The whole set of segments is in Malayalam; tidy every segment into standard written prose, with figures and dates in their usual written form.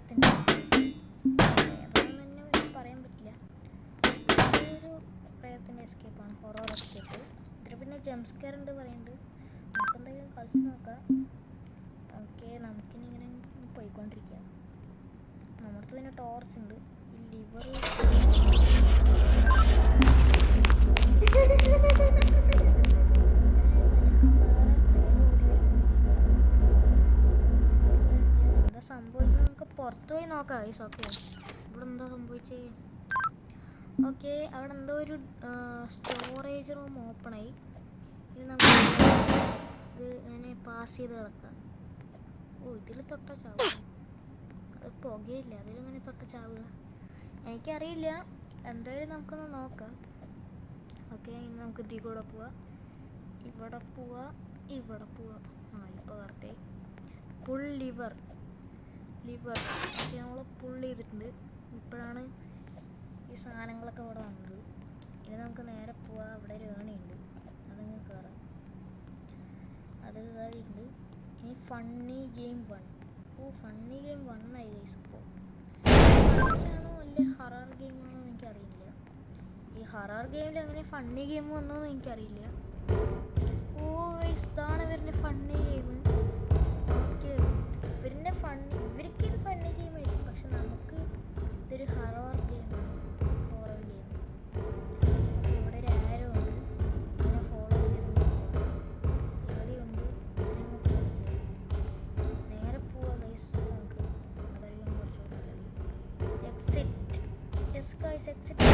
പ്രേതത്തിൻ്റെ പ്രേതമൊന്നും തന്നെ പറയാൻ പറ്റില്ല. ഇതൊരു പ്രേതത്തിൻ്റെ എസ്കേപ്പാണ്, ഹൊറർ എസ്കേപ്പ്. ഇതിൽ പിന്നെ ജംസ്കെയർ ഉണ്ട് പറയുന്നുണ്ട്. നമുക്കെന്തായാലും കളിച്ച് നോക്കാം. ഓക്കെ, നമുക്കിനി ഇങ്ങനെ പോയിക്കൊണ്ടിരിക്കുക. നമ്മുടെ അടുത്ത് പിന്നെ ടോർച്ച് ഉണ്ട്. ഈ ലിവർ എന്താ സംഭവിച്ചത് നമുക്ക് പുറത്തു പോയി നോക്കാം. ഗൈസ് ഓക്കെ, ഇവിടെ എന്താ സംഭവിച്ചേ? ഓക്കെ, അവിടെ എന്തോ ഒരു സ്റ്റോറേജ് റൂം ഓപ്പണായി. ഇനി നമുക്ക് ഇത് ഇങ്ങനെ പാസ് ചെയ്ത് കിടക്കാം. ഓ, ഇതിൽ തൊട്ട ചാവുക, അത് പുകയില്ല, അതിലിങ്ങനെ തൊട്ട ചാവുക. എനിക്കറിയില്ല, എന്തായാലും നമുക്കൊന്ന് നോക്കാം. ഓക്കെ, ഇനി നമുക്ക് ഇതിൽ കൂടെ പോവാം, ഇവിടെ പോവാം, ഇവിടെ പോവാം. ആ, ഇപ്പോൾ കറക്റ്റായി. പുൾ ലിവർ ഓക്കെ, നമ്മൾ പുൾ ചെയ്തിട്ടുണ്ട്. ഇപ്പോഴാണ് ഈ സാധനങ്ങളൊക്കെ ഇവിടെ വന്നത്. ഇനി നമുക്ക് നേരെ പോവാം. അവിടെ ഒരു ഏണിയുണ്ട്, അതങ്ങ് കയറാം. അത് കയറിയിട്ടുണ്ട്. ഇനി ഫണ്ണി ഗെയിം 1. ഓ, ഫണ്ണി ഗെയിം 1 ആയി ഗൈസ്. ഇപ്പോൾ ഫണ്ണിയാണോ അല്ലെ ഹറർ ഗെയിമാണോ എനിക്കറിയില്ല. ഈ ഹറർ ഗെയിമിൽ എങ്ങനെ ഫണ്ണി ഗെയിം വന്നോന്ന് എനിക്കറിയില്ല. ഓ ഗൈസ്, ഇതാണ് ഇവരുടെ ഫണ്ണി ഗെയിം. ഓക്കെ, ഇവർക്ക് ഇത് ഫണ്ണി ഗെയിമായിരിക്കും, പക്ഷെ നമുക്ക് ഇതൊരു ഹറർ ഗെയിമാണ്. Horror game. ഓക്കെ, ഇവിടെ ഒരു ആരോ ഉണ്ട്, ഇതിനെ ഫോളോ ചെയ്ത് ഇവിടെയുണ്ട്, ഇതിനെ ഫോളോ ചെയ്ത് നേരെ പോവാ ഗൈസ്. നമുക്ക് അതായിരിക്കും കുറച്ച് എക്സിറ്റ്. Yes guys, exit.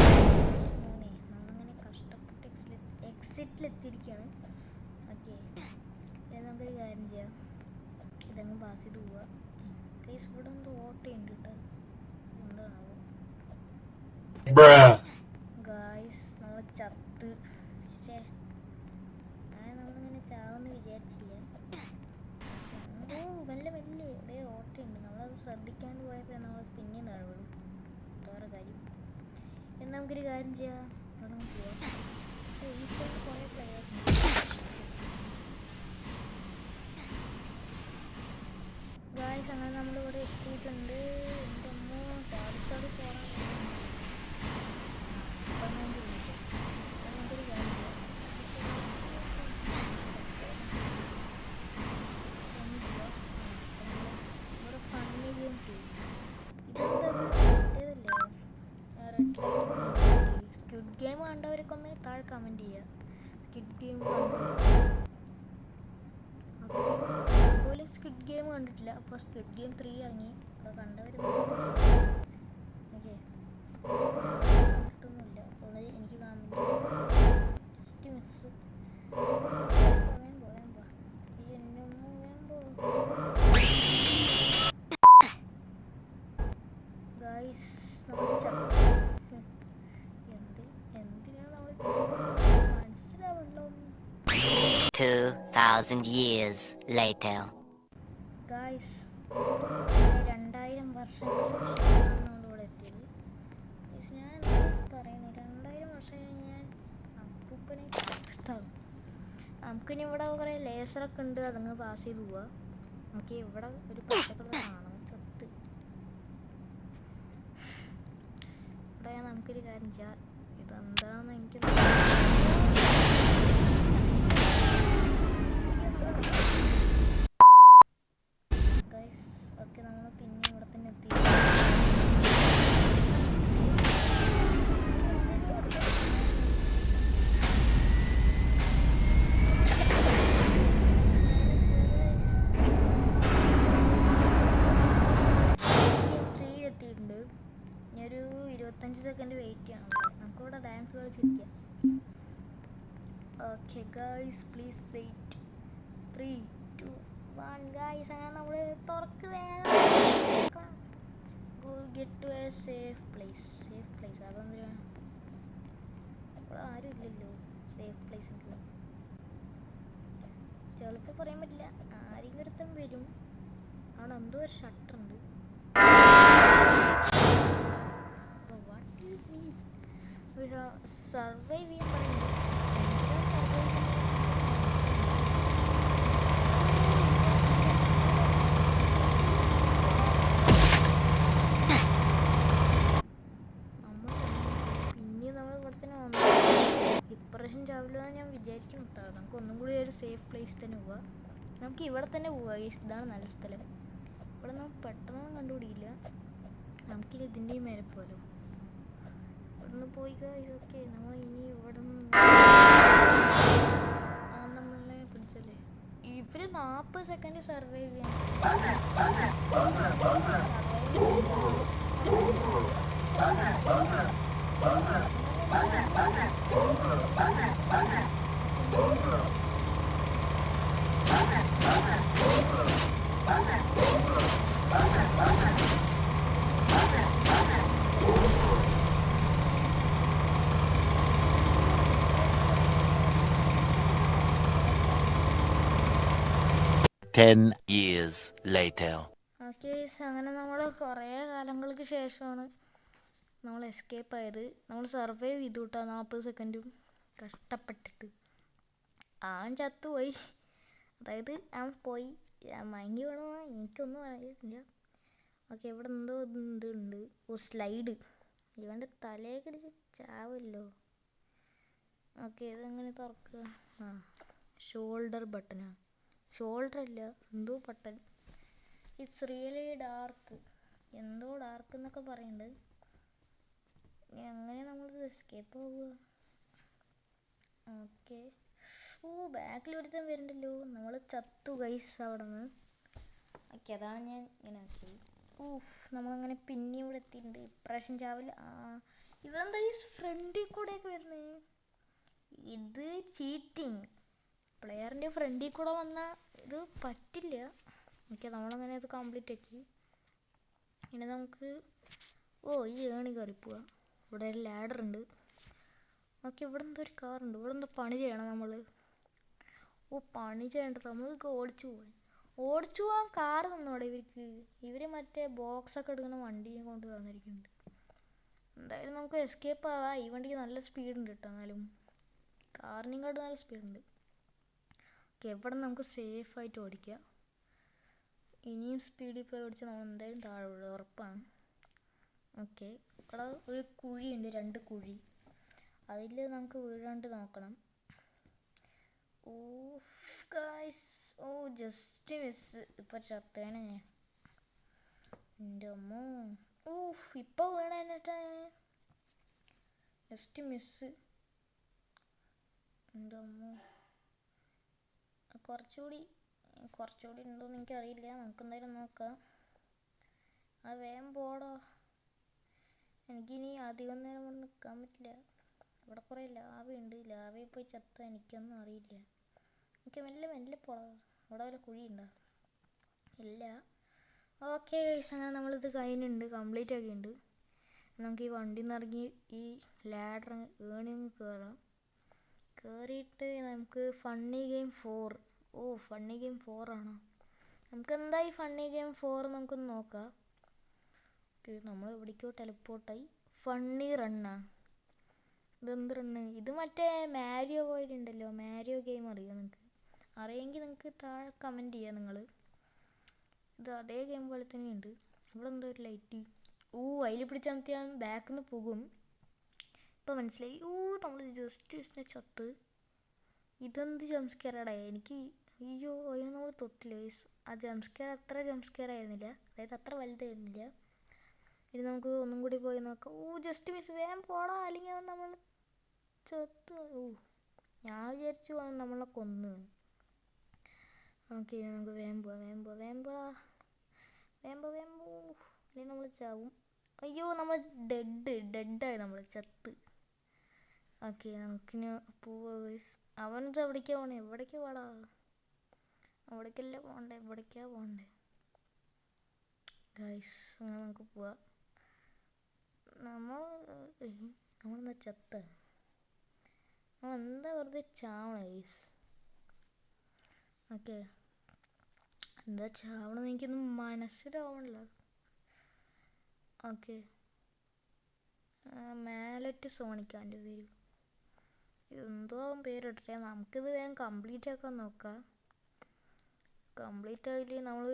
മോനെ, നമ്മളങ്ങനെ കഷ്ടപ്പെട്ട് എക്സിറ്റിലെത്തിയിരിക്കുകയാണ്. ഓക്കെ, നമുക്കൊരു കാര്യം ചെയ്യാം, ഇതങ്ങ് പാസ് ചെയ്ത് പോവുക. ഗൈസ്, ഇവിടെ എന്തോ ഓട്ടയുണ്ട് കേട്ടോ, എന്താണാവോ? ഗൈസ്, നമ്മൾ ചത്ത്. നമ്മളിങ്ങനെ ചാവെന്ന് വിചാരിച്ചില്ല. ഓ, മെല്ലെ ഇവിടെ ഓട്ടയുണ്ട്. നമ്മളത് ശ്രദ്ധിക്കാണ്ട് പോയപ്പോൾ നമ്മളത് പിന്നെയും താഴെ വീഴും. വേറെ കാര്യം. എന്ന് നമുക്കൊരു കാര്യം ചെയ്യാം, അവിടെ പോവാം. ഈ സ്ഥലത്ത് കുറേ പ്ലെയേഴ്സ് ഉണ്ട്. ഗായ്സ്, അങ്ങനെ നമ്മളിവിടെ എത്തിയിട്ടുണ്ട്. എൻ്റെ അമ്മോ, ചാടി പോകാൻ നമുക്കൊരു കാര്യം ചെയ്യാം. ഇവിടെ ഫണ്ണി ഗെയിം 2. ഇതെന്തത് മറ്റേതല്ലേ, റെഡ് ലൈറ്റ്. സ്ക്വിഡ് ഗെയിം കണ്ടവരൊക്കെ ഒന്ന് താഴെ കമൻറ്റ് ചെയ്യുക. സ്ക്വിഡ് ഗെയിം അതുപോലെ സ്ക്വിഡ് ഗെയിം കണ്ടിട്ടില്ല. അപ്പോൾ സ്ക്വിഡ് ഗെയിം 3 ഇറങ്ങി, അപ്പോൾ കണ്ടവർ ഓക്കെ. കണ്ടിട്ടൊന്നുമില്ല, അപ്പോൾ എനിക്ക് കമൻറ്റ് ജസ്റ്റ് മിസ്. ഗൈസ്, നമ്മൾ എന്തിനാ നമ്മൾ മനസ്സിലാവണ്ടോ? 2000 years later. ഗായ്സ്, 2000 വർഷങ്ങൾക്ക് ശേഷമാണ് നമ്മളിവിടെ എത്തിയത്. ഞാൻ പറയുന്നു, 2000 വർഷം ഞാൻ അപ്പൂപ്പനെ കത്തിട്ടാവും. നമുക്കിനി ഇവിടെ കുറേ ലേസറൊക്കെ ഉണ്ട്, അതങ്ങ് പാസ് ചെയ്ത് പോവാം. നമുക്ക് ഇവിടെ ഒരു പച്ചക്കറി കാണാം, ചത്ത്. ഇവിടെ നമുക്കൊരു കാര്യം ചെയ്യാം, ഇതെന്താണെന്ന് എനിക്ക് ഗൈസ്. ഓക്കെ, നമ്മൾ പിന്നെ ഇവിടെ തന്നെ എത്തി. എത്തിയിട്ടുണ്ട്. ഞാനൊരു 25 സെക്കൻഡ് വെയിറ്റ് ചെയ്യണം. നമുക്കിവിടെ ഡാൻസ് കളിച്ചിരിക്കാം. Okay guys, please wait. 3, 2, 1 guys, അങ്ങനെ നമ്മൾ തുറക്ക് വേഗം. Get to a safe place. അതെന്തിനാണ്? ഇവിടെ ആരും ഇല്ലല്ലോ സേഫ് പ്ലേസ്. ചിലപ്പോൾ പറയാൻ പറ്റില്ല, ആരെങ്കിലും ഒരുത്തം വരും. അവിടെ എന്തോ ഒരു ഷട്ടർ ഉണ്ട്. സർവൈവ് ചെയ്യാൻ പറയുന്നത് കേട്ടോ. നമുക്ക് ഒന്നും കൂടി ഒരു സേഫ് പ്ലേസ് തന്നെ പോവാം. നമുക്ക് ഇവിടെ തന്നെ പോവാം ഗൈസ്. ഇതാണ് നല്ല സ്ഥലം. ഇവിടെ നമുക്ക് പെട്ടെന്നൊന്നും കണ്ടുപിടിക്കില്ല. നമുക്കിനി ഇതിൻ്റെയും മേലെ പോകാലോ. ഇവിടെ നിന്ന് പോയി ഇതൊക്കെ നമ്മൾ ഇനി ഇവിടെ നിന്ന് നമ്മളെ പിടിച്ചല്ലേ. ഇവര് 40 സെക്കൻഡ് സർവൈവ് ചെയ്യാൻ Ten years later. ഓക്കെ. അങ്ങനെ നമ്മൾ കുറേ കാലങ്ങൾക്ക് ശേഷമാണ് നമ്മൾ എസ്കേപ്പ് ആയത്. നമ്മൾ സർവൈവ് ചെയ്തു കേട്ടോ 40 സെക്കൻഡും കഷ്ടപ്പെട്ടിട്ട്. അവൻ ചത്തുപോയി. അതായത് അവൻ പോയി. മയങ്ങി വേണോ എനിക്കൊന്നും അറിയില്ല. ഓക്കെ. ഇവിടെ എന്തോ ഇതുണ്ട്. ഓ സ്ലൈഡ്. ഇവൻ്റെ തലയെ കടിച്ച് ചാവല്ലോ. ഓക്കെ. ഇതെങ്ങനെ തുറക്കുക? ആ ഷോൾഡർ ബട്ടനാണ്. ഷോൾഡർ അല്ല, എന്തോ ബട്ടൺ. It's really dark. എന്തോ ഡാർക്ക് എന്നൊക്കെ പറയുന്നുണ്ട്. എങ്ങനെ നമ്മൾ എസ്കേപ്പ് ആവുക? ഓക്കെ. ഓ ബാക്കിൽ ഒരുത്തൻ വരുന്നുണ്ടല്ലോ. നമ്മൾ ചത്തു ഗൈസ് അവിടെ നിന്ന്. ഓക്കെ. അതാണ് ഞാൻ ഇങ്ങനെ ആക്കിയത്. നമ്മളങ്ങനെ പിന്നെ ഇവിടെ എത്തിയിട്ടുണ്ട്. ഇപ്രാവശ്യം ചാവില്ല. ഇവരെന്താ ഈ ഫ്രണ്ടിൽ കൂടെയൊക്കെ വരണേ? ഇത് ചീറ്റിങ്. പ്ലെയറിൻ്റെ ഫ്രണ്ടിൽ കൂടെ വന്നാൽ ഇത് പറ്റില്ല. ഓക്കെ. നമ്മളങ്ങനെ അത് കംപ്ലീറ്റ് ആക്കി. ഇനി നമുക്ക് ഈ ഏണി കയറി പോവാം. ഇവിടെ ഒരു ലാഡർ ഉണ്ട്. ഓക്കെ. ഇവിടെ എന്തോ ഒരു കാറുണ്ട്. ഇവിടെ എന്തോ പണി ചെയ്യണം നമ്മൾ. പണി ചെയ്യേണ്ടത് നമ്മൾക്ക് ഓടിച്ചു പോകാൻ കാറ് തന്നോടെ ഇവർക്ക്. ഇവർ മറ്റേ ബോക്സൊക്കെ എടുക്കുന്ന വണ്ടിയെ കൊണ്ട് തന്നിരിക്കുന്നുണ്ട്. എന്തായാലും നമുക്ക് എസ്കേപ്പ് ആവാം. ഈ വണ്ടിക്ക് നല്ല സ്പീഡുണ്ട് കേട്ടോ. എന്നാലും കാറിനെക്കാട്ട് നല്ല സ്പീഡുണ്ട്. ഓക്കെ. എവിടെ നമുക്ക് സേഫായിട്ട് ഓടിക്കാം. ഇനിയും സ്പീഡിൽ പോയി ഓടിച്ചാൽ നമ്മൾ എന്തായാലും താഴെ വീഴും, ഉറപ്പാണ്. ഓക്കെ. ഇവിടെ ഒരു കുഴിയുണ്ട്, 2 കുഴി. അതിൽ നമുക്ക് വീഴാണ്ട് നോക്കണം. ഗായ്സ്. Just miss. ഇപ്പോൾ ചത്തേനെ ഞാൻ. എൻ്റെ അമ്മോ. ഇപ്പോൾ വീണ എന്നിട്ടാ ജസ്റ്റ് മിസ്. എൻ്റെ അമ്മോ. കുറച്ചുകൂടി ഉണ്ടോയെന്ന് എനിക്കറിയില്ല. നമുക്ക് എന്തായാലും നോക്കാം. അത് വേഗം പോടോ. എനിക്കിനി അധികം നേരം കൊണ്ട് നിൽക്കാൻ പറ്റില്ല. ഇവിടെ കുറേ ലാവയുണ്ട്. ലാവയിൽ പോയി ചത്ത എനിക്കൊന്നും അറിയില്ല. എനിക്ക് മെല്ലെ പോടാ. അവിടെ വല്ല കുഴിയുണ്ടോ? ഇല്ല. Okay guys. അങ്ങനെ നമ്മളിത് കഴിഞ്ഞിട്ടുണ്ട്, കംപ്ലീറ്റ് ആക്കിയിട്ടുണ്ട്. നമുക്ക് ഈ വണ്ടിയിൽ നിന്ന് ഇറങ്ങി ഈ ലാഡർ ഏണി കയറാം. കയറിയിട്ട് നമുക്ക് ഫണ്ണി ഗെയിം 4. ഫണ്ണി ഗെയിം 4 ആണോ? നമുക്ക് എന്തായി ഫണ്ണി ഗെയിം 4 നമുക്കൊന്ന് നോക്കാം. നമ്മൾ എവിടേക്കോ ടെലിപ്പോർട്ടായി. ഫണ്ണി റണ്ണാ. ഇതെന്ത് റണ്ണ്? ഇത് മറ്റേ മാരിയോ പോയിട്ടുണ്ടല്ലോ. മാരിയോ ഗെയിം അറിയാം നിങ്ങൾക്ക്? അറിയെങ്കിൽ നിങ്ങൾക്ക് താഴെ കമൻറ്റ് ചെയ്യാം നിങ്ങൾ. ഇത് അതേ ഗെയിം പോലെ തന്നെയുണ്ട്. ഇവിടെ എന്തോ ഒരു ലൈറ്റ്. അതിൽ പിടിച്ചമർത്തിയാൽ ബാക്കിൽ നിന്ന് പോകും. ഇപ്പം മനസ്സിലായി. നമ്മൾ ജസ്റ്റ് ചത്ത്. ഇതെന്ത് ജംസ്കെയറാടേ? എനിക്ക് അതിന് നമ്മൾ തൊട്ടില്ല. ആ ജംസ്കെയർ അത്ര ജംസ്കെയർ ആയിരുന്നില്ല. അതായത് അത്ര വലുതായിരുന്നില്ല. ഇനി നമുക്ക് ഒന്നും കൂടി പോയി നോക്കാം. Just miss. വേഗം പോടാ, അല്ലെങ്കിൽ അവൻ നമ്മൾ ചത്ത്. ഞാൻ വിചാരിച്ചു അവൻ നമ്മളെ കൊന്നു. ഓക്കെ. നമുക്ക് വേഗം പോവാ. അല്ലെങ്കിൽ നമ്മൾ ചാവും. നമ്മൾ ഡെഡായി. നമ്മൾ ചത്ത്. ഓക്കെ. നമുക്കിനി പോവാ. അവനത് എവിടേക്കാ പോണേ? എവിടേക്കാ പോടാ? അവിടേക്കല്ലേ പോകണ്ടേ? എവിടേക്കാ പോകണ്ടേ ഗൈസ്? അങ്ങനെ നമുക്ക് പോവാം. നമ്മളെന്താ ചത്ത? നമ്മളെന്താ വെറുതെ ചാവണ ഗൈസ്? ഓക്കെ. എന്താ ചാവണമെന്ന് എനിക്കൊന്നും മനസ്സിലാവണില്ല. ഓക്കെ. മാലറ്റ് സോണിക്കാൻ്റെ പേര് എന്തോ അവൻ പേരിട്ടെ. നമുക്കിത് വേഗം കംപ്ലീറ്റ് ആക്കാൻ നോക്കാം. കംപ്ലീറ്റ് ആയില്ലേ നമ്മൾ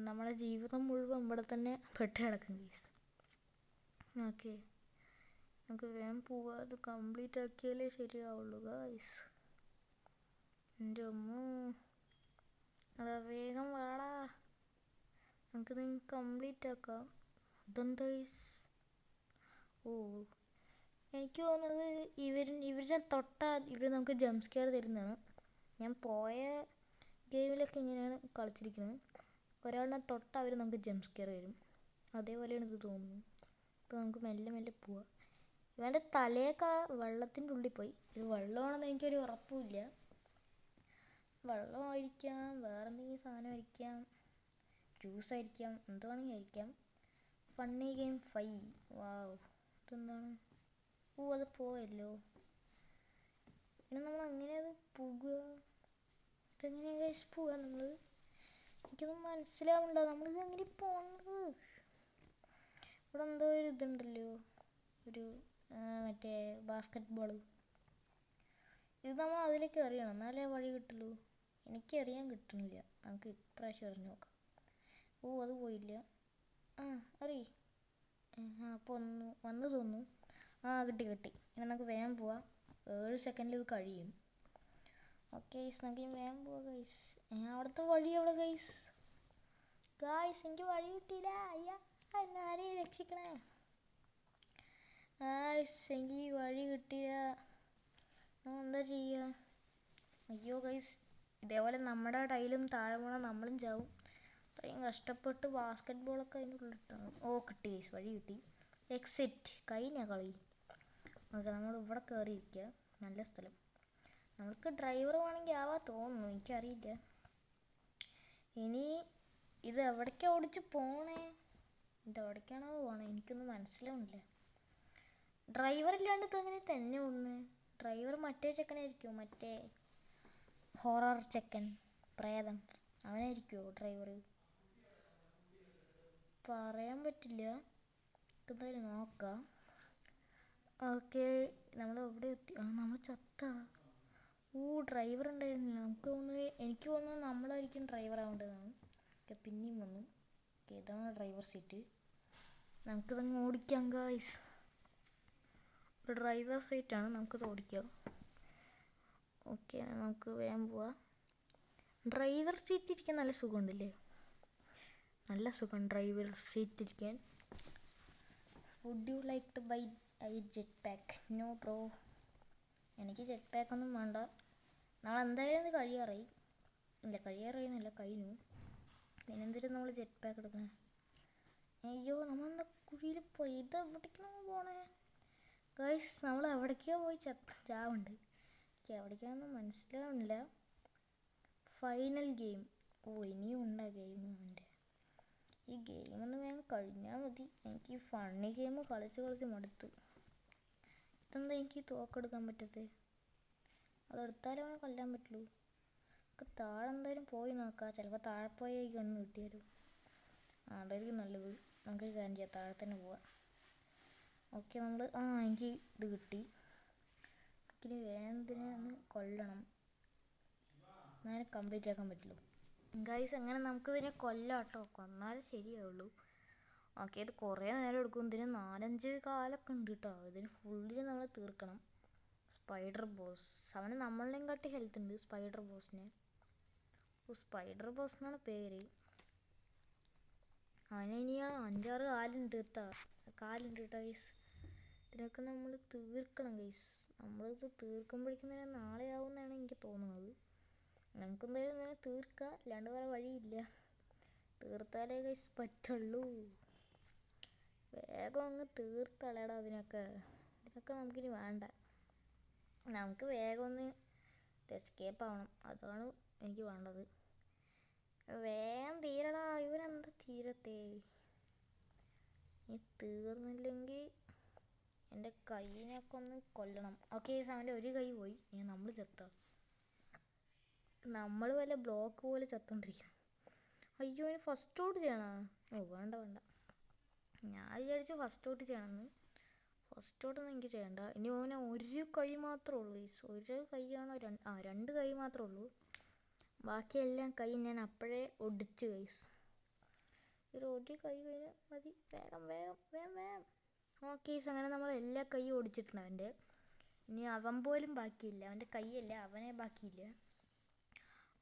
നമ്മുടെ ജീവിതം മുഴുവൻ ഇവിടെ തന്നെ പെട്ട് കിടക്കും ഗൈസ്. ഓക്കെ. നമുക്ക് വേഗം പോവാം. അത് കംപ്ലീറ്റ് ആക്കിയാലേ ശരിയാവുള്ളൂ ഗൈസ്. എൻ്റെ അമ്മോ, എടാ വേഗം വാടാ, നമുക്കിത് കംപ്ലീറ്റ് ആക്കാം. ഇതെന്താ ഓ, എനിക്ക് തോന്നുന്നത് ഇവരുടെ ഇവർ നമുക്ക് ജംപ് സ്കെയർ തരുന്നതാണ്. ഞാൻ പോയ ഗെയിമിലൊക്കെ ഇങ്ങനെയാണ് കളിച്ചിരിക്കുന്നത്. ഒരാളിനെ അവർ നമുക്ക് ജംപ് സ്കെയർ തരും. അതേപോലെയാണ് ഇത് തോന്നുന്നു. ഇപ്പോൾ നമുക്ക് മെല്ലെ മെല്ലെ പോവാം. ഇവൻ്റെ തലയൊക്കെ വെള്ളത്തിൻ്റെ ഉള്ളിൽ പോയി. ഇത് വെള്ളമാണെന്ന് എനിക്കൊരു ഉറപ്പുമില്ല. വെള്ളമായിരിക്കാം, വേറെന്തെങ്കിലും സാധനമായിരിക്കാം, ജ്യൂസായിരിക്കാം, എന്ത് വേണമെങ്കിൽ ആയിരിക്കാം. Funny game 5. വാവ്, ഇതെന്താണ്? ഓ, അത് പോയല്ലോ. പിന്നെ നമ്മൾ അങ്ങനെ അത് പോകുക, ഇതെങ്ങനെയാണ് ഗൈസ് പോവുക നമ്മൾ? എനിക്കൊന്നും മനസ്സിലാവുന്നുണ്ടോ നമ്മളിത് എങ്ങനെ പോകണത്? ഇവിടെ എന്തോ ഒരു ഇതുണ്ടല്ലോ, ഒരു മറ്റേ ബാസ്കറ്റ് ബോൾ. ഇത് നമ്മൾ അതിലേക്ക് എറിയണം, എന്നാലേ വഴി കിട്ടുള്ളൂ. എനിക്കറിയാൻ കിട്ടണില്ല. നമുക്ക് ഇപ്രാവശ്യം എറിഞ്ഞ് നോക്കാം. ഓ, അത് പോയില്ല. അറി അപ്പോൾ വന്നു തോന്നുന്നു. കിട്ടി. ഇനി നമുക്ക് വേഗം പോവാം. 7 സെക്കൻഡിൽ ഇത് കഴിയും. ഓക്കെ ഗൈസ്, നമുക്ക് വേഗം പോവാം ഗൈസ്. അവിടുത്തെ വഴി എവിടെ ഗൈസ്? എനിക്ക് വഴി കിട്ടിയില്ല. അയ്യാ, എന്നാരെയും രക്ഷിക്കണേ ഗൈസ്, എനിക്ക് വഴി കിട്ടിയില്ല. നമ്മൾ എന്താ ചെയ്യുക? അയ്യോ ഗൈസ്, ഇതേപോലെ നമ്മുടെ ടൈലും താഴെ പോകണം, നമ്മളും ചാവും. അത്രയും കഷ്ടപ്പെട്ട് ബാസ്കറ്റ് ബോളൊക്കെ അതിൻ്റെ ഉള്ളിലിട്ടാണ്. ഓ, കിട്ടി ഗൈസ്, വഴി കിട്ടി. എക്സിറ്റ് കഴിഞ്ഞ കളി. ഓക്കെ, നമ്മൾ ഇവിടെ കയറിയിരിക്കുക. നല്ല സ്ഥലം. നമുക്ക് ഡ്രൈവർ വേണമെങ്കിൽ ആവാ തോന്നുന്നു, എനിക്കറിയില്ല. ഇനി ഇത് എവിടേക്കാണ് ഓടിച്ച് പോണേ? ഇതെവിടേക്കാണോ പോണേ? എനിക്കൊന്നും മനസ്സിലാവുന്നില്ല. ഡ്രൈവർ ഇല്ലാണ്ട് ഇതെങ്ങനെ തന്നെ ഓടുന്നത്? ഡ്രൈവർ മറ്റേ ചെക്കനായിരിക്കുമോ? മറ്റേ ഹൊറർ ചെക്കൻ, പ്രേതം, അവനായിരിക്കുമോ ഡ്രൈവർ? പറയാൻ പറ്റില്ല. എന്തായാലും നോക്കാം. ഓക്കെ, നമ്മൾ എവിടെ എത്തി? നമ്മൾ ചത്ത. ഡ്രൈവർ ഉണ്ടായിരുന്നില്ല. എനിക്ക് തോന്നുന്നു നമ്മളായിരിക്കും ഡ്രൈവർ ആവേണ്ടതാണ്. ഓക്കെ, പിന്നെയും വന്നു. ഓക്കെ, ഇതാണ് ഡ്രൈവർ സീറ്റ്. നമുക്കിതങ്ങ് ഓടിക്കാം ഗായ്സ്. ഒരു ഡ്രൈവർ സീറ്റാണ്, നമുക്കിത് ഓടിക്കാം. ഓക്കെ, നമുക്ക് വേഗം പോവാം. ഡ്രൈവർ സീറ്റ് ഇരിക്കാൻ നല്ല സുഖമുണ്ടല്ലേ? നല്ല സുഖം ഡ്രൈവർ സീറ്റ് ഇരിക്കാൻ. Would you like to buy jet pack? No bro, എനിക്ക് ജെറ്റ് പാക്കൊന്നും വേണ്ട. നമ്മളെന്തായാലും ഇത് കഴിയാറായി. കഴിയാറായിന്നല്ല, കഴിഞ്ഞു. ഇതിനെന്തിനും നമ്മൾ ജെറ്റ് പാക്ക് എടുക്കണേ? അയ്യോ, നമ്മളെന്താ കുഴിയിൽ പോയി? ഇത് എവിടേക്കാണ് പോണേ ഗൈസ്? നമ്മൾ എവിടേക്കോ പോയി ചാവുണ്ട്. എനിക്ക് എവിടേക്കാണെന്ന് മനസ്സിലാവുന്നില്ല. Final game. ഇനിയും ഉണ്ടാ ഗെയിം? അവൻ്റെ ഈ ഗെയിമൊന്ന് വേഗം കഴിഞ്ഞാൽ മതി. എനിക്ക് ഈ ഫണ്ണി ഗെയിം കളിച്ച് മടുത്തു. ഇതെന്താ എനിക്ക് തോക്കെടുക്കാൻ പറ്റത്തേ? അതെടുത്താലേ അവനെ കൊല്ലാൻ പറ്റുള്ളൂ. നമുക്ക് താഴെ എന്തായാലും പോയി നോക്കാം. ചിലപ്പോൾ താഴെ പോയി ഈ ഗണ്ണ് കിട്ടിയാലോ? അതായിരിക്കും നല്ലത്. നമുക്ക് കാര്യം ചെയ്യാം, താഴെ തന്നെ പോവാം. ഓക്കെ, നമ്മൾ എനിക്ക് ഇത് കിട്ടി. എനിക്കിനി വേഗത്തിനെ ഒന്ന് കൊല്ലണം, എന്നാലും കംപ്ലീറ്റ് ആക്കാൻ പറ്റുള്ളൂ ഗൈസ്. അങ്ങനെ നമുക്കിതിനെ കൊല്ലാം കേട്ടോ, കൊന്നാലേ ശരിയാവുള്ളൂ. ഓക്കെ, ഇത് കുറേ നേരം എടുക്കും. ഇതിന് 4-5 കാലൊക്കെ ഉണ്ട് കേട്ടോ. ഇതിന് ഫുള്ളിൽ നമ്മൾ തീർക്കണം. സ്പൈഡർ ബോസ്, അവന് നമ്മളെയും കാട്ടി ഹെൽത്ത് ഉണ്ട് സ്പൈഡർ ബോസിന്. സ്പൈഡർ ബോസ് എന്നാണ് പേര്. അവനിനി 5-6 കാലുണ്ട് കേട്ടോ ഗൈസ്. ഇതിനൊക്കെ നമ്മൾ തീർക്കണം ഗൈസ്. നമ്മളിത് തീർക്കുമ്പോഴേക്കും തന്നെ നാളെ ആവുമെന്നാണ് എനിക്ക് തോന്നുന്നത്. നമുക്കെന്തായാലും ഇങ്ങനെ തീർക്കാം, അല്ലാണ്ട് വേറെ വഴിയില്ല. തീർത്താലേ ഗൈസ് പറ്റുള്ളൂ. വേഗം അങ്ങ് തീർത്തളയടാ ഇതിനൊക്കെ നമുക്കിനി വേണ്ട. നമുക്ക് വേഗം ഒന്ന് എസ്കേപ്പ് ആവണം, അതാണ് എനിക്ക് വേണ്ടത്. വേഗം തീരടാ. ഇവനെന്താ തീരത്തേ? തീർന്നില്ലെങ്കിൽ എൻ്റെ കൈയിനൊക്കെ ഒന്ന് കൊല്ലണം. ഓക്കെ, അവൻ്റെ ഒരു കൈ പോയി. നമ്മൾ ചത്താം. നമ്മൾ വല്ല ബ്ലോക്ക് പോലെ ചത്തോണ്ടിരിക്കണം. അയ്യോ, അതിന് ഫസ്റ്റ് ഔട്ട് ചെയ്യണോ? വേണ്ട. ഞാൻ വിചാരിച്ചു ഫസ്റ്റ് ഔട്ട് ചെയ്യണമെന്ന്. ഫസ്റ്റ് ഔട്ടൊന്നും എനിക്ക് ചെയ്യണ്ട. ഇനി അവന് ഒരു കൈ മാത്രമേ ഉള്ളൂ. ഒരു കൈയാണോ? 2 കൈ മാത്രമേ ഉള്ളൂ. ബാക്കിയെല്ലാം കൈ ഞാൻ അപ്പോഴേ ഒടിച്ചു ഗൈസ്. ഒരു കൈ കഴിഞ്ഞാൽ മതി. വേഗം. ഓക്കെ, അങ്ങനെ നമ്മൾ എല്ലാ കൈയും ഒടിച്ചിട്ടുണ്ട് അവൻ്റെ. ഇനി അവൻ പോലും ബാക്കിയില്ല. അവൻ്റെ കൈയല്ല, അവനെ ബാക്കിയില്ല.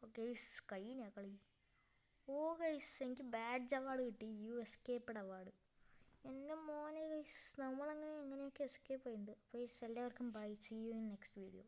ഓക്കെ കഴിഞ്ഞ കളി. ഓ ഗൈസ് എനിക്ക് ബാഡ്ജ് അവാർഡ് കിട്ടി, യു എസ്കേപ്ഡ് അവാർഡ്. എൻ്റെ മോനെ ഗൈസ് നമ്മളങ്ങനെ എങ്ങനെയൊക്കെ എസ്കേപ്പ് ആയിട്ടുണ്ട്. അപ്പോൾ ഗൈസ് എല്ലാവർക്കും bye, see you in next video.